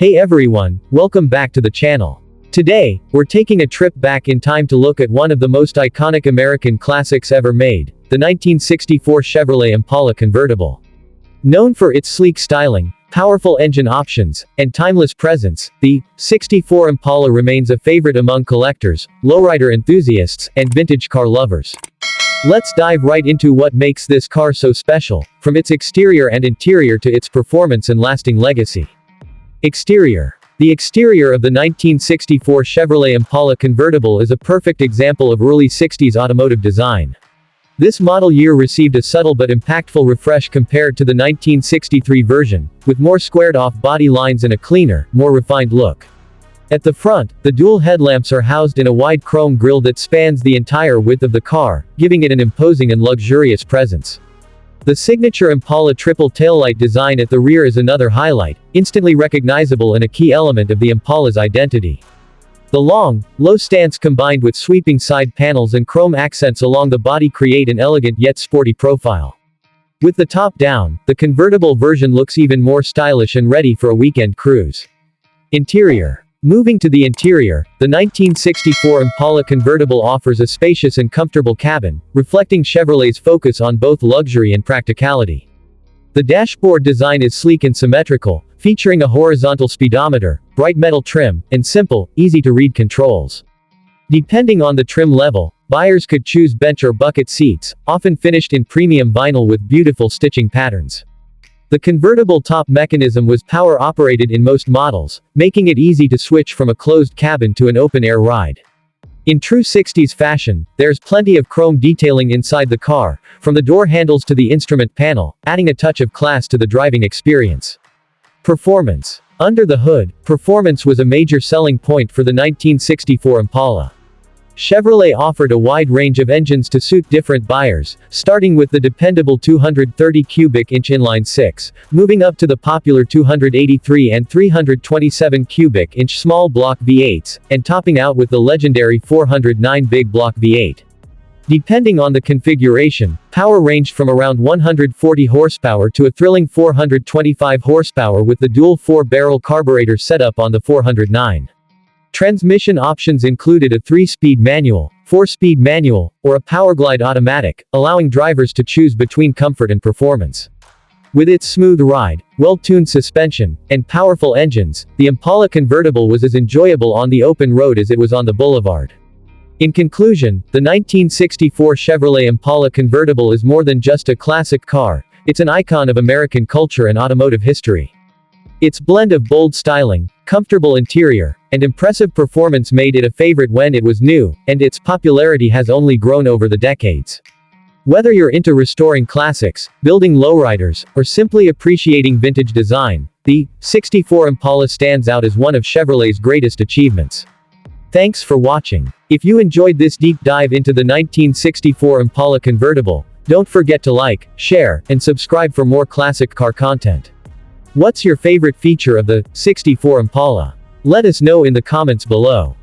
Hey everyone, welcome back to the channel. Today, we're taking a trip back in time to look at one of the most iconic American classics ever made, the 1964 Chevrolet Impala Convertible. Known for its sleek styling, powerful engine options, and timeless presence, the 64 Impala remains a favorite among collectors, lowrider enthusiasts, and vintage car lovers. Let's dive right into what makes this car so special, from its exterior and interior to its performance and lasting legacy. Exterior. The exterior of the 1964 Chevrolet Impala Convertible is a perfect example of early 60s automotive design. This model year received a subtle but impactful refresh compared to the 1963 version, with more squared-off body lines and a cleaner, more refined look. At the front, the dual headlamps are housed in a wide chrome grille that spans the entire width of the car, giving it an imposing and luxurious presence. The signature Impala triple taillight design at the rear is another highlight, instantly recognizable and a key element of the Impala's identity. The long, low stance combined with sweeping side panels and chrome accents along the body create an elegant yet sporty profile. With the top down, the convertible version looks even more stylish and ready for a weekend cruise. Interior. Moving to the interior, the 1964 Impala Convertible offers a spacious and comfortable cabin, reflecting Chevrolet's focus on both luxury and practicality. The dashboard design is sleek and symmetrical, featuring a horizontal speedometer, bright metal trim, and simple, easy-to-read controls. Depending on the trim level, buyers could choose bench or bucket seats, often finished in premium vinyl with beautiful stitching patterns. The convertible top mechanism was power-operated in most models, making it easy to switch from a closed cabin to an open-air ride. In true 60s fashion, there's plenty of chrome detailing inside the car, from the door handles to the instrument panel, adding a touch of class to the driving experience. Performance. Under the hood, performance was a major selling point for the 1964 Impala. Chevrolet offered a wide range of engines to suit different buyers, starting with the dependable 230 cubic inch inline-six, moving up to the popular 283 and 327 cubic inch small block V8s, and topping out with the legendary 409 big block V8. Depending on the configuration, power ranged from around 140 horsepower to a thrilling 425 horsepower with the dual 4-barrel carburetor setup on the 409. Transmission options included a 3-speed manual, 4-speed manual, or a powerglide automatic, allowing drivers to choose between comfort and performance. With its smooth ride, well-tuned suspension, and powerful engines, the Impala Convertible was as enjoyable on the open road as it was on the boulevard. In conclusion, the 1964 Chevrolet Impala Convertible is more than just a classic car, it's an icon of American culture and automotive history. Its blend of bold styling, comfortable interior, and impressive performance made it a favorite when it was new, and its popularity has only grown over the decades. Whether you're into restoring classics, building lowriders, or simply appreciating vintage design, the 64 Impala stands out as one of Chevrolet's greatest achievements. Thanks for watching. If you enjoyed this deep dive into the 1964 Impala Convertible, don't forget to like, share, and subscribe for more classic car content. What's your favorite feature of the 64 Impala? Let us know in the comments below.